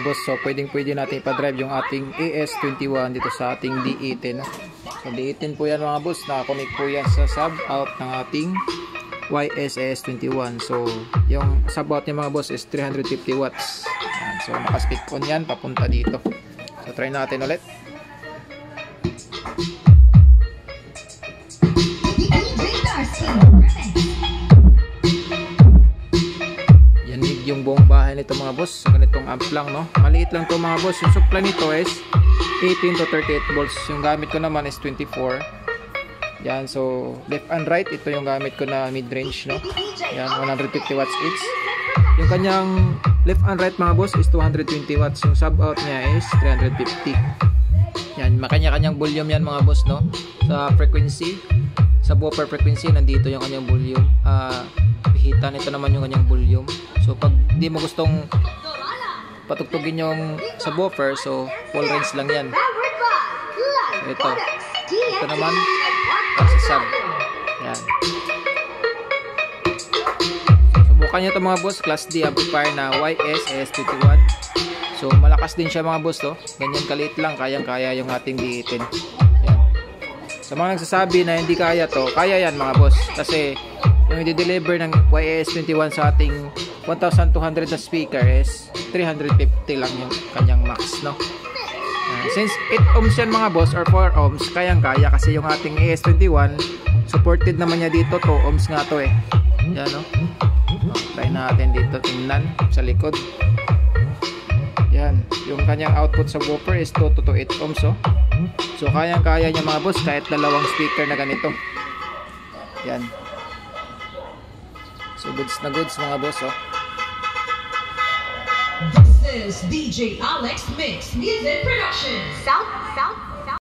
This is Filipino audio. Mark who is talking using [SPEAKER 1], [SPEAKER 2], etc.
[SPEAKER 1] boss. So pwede natin ipa-drive yung ating AS21 dito sa ating D18. So D18 po yan mga boss. Nakakonect po yan sa sub-out ng ating YS21. So yung sub-out niya mga boss is 350 watts. Yan. So naka-stick on yan papunta dito. So try natin ulit. Yanig yung buong bahay nito mga boss. So ganitong amp lang, no? Maliit lang to mga boss. Yung supply nito is 18 to 38 volts. Yung gamit ko naman is 24. Yan, so left and right, ito yung gamit ko na mid-range, no? Yan, 150 watts each. Yung kanyang left and right mga boss is 220 watts. Yung sub-out niya is 350. Yan, makanya-kanyang volume yan mga boss, no? Sa frequency, sa buffer frequency, nandito yung kanyang volume. Pihitan, ito naman yung kanyang volume. So pag di mo gustong patugtugin yung sa buffer, so full range lang yan. So, ito naman sa sub. Yan. Subukan nyo ito mga boss, class D amplifier na YS-AS21. So malakas din siya mga boss, to. Ganyan kaliit lang, kayang-kaya yung ating D18. Yan. Sa mga nagsasabi na hindi kaya to, kaya yan mga boss. Kasi yung i-deliver ng YS21 sa ating 1,200 na speaker is 350 lang yung kanyang max, no? Since 8 ohms yan mga boss or 4 ohms, kayang-kaya kasi yung ating AS21 supported naman niya dito, 2 ohms nga to eh. Yan, no? Try natin dito, tingnan sa likod. Yan, yung kanyang output sa woofer is 2 to 8 ohms, oh. So kayang-kaya niya mga boss kahit dalawang speaker na ganito. Yan. So goods na goods mga boss, oh.
[SPEAKER 2] This is DJ Alex Mix Music Production. South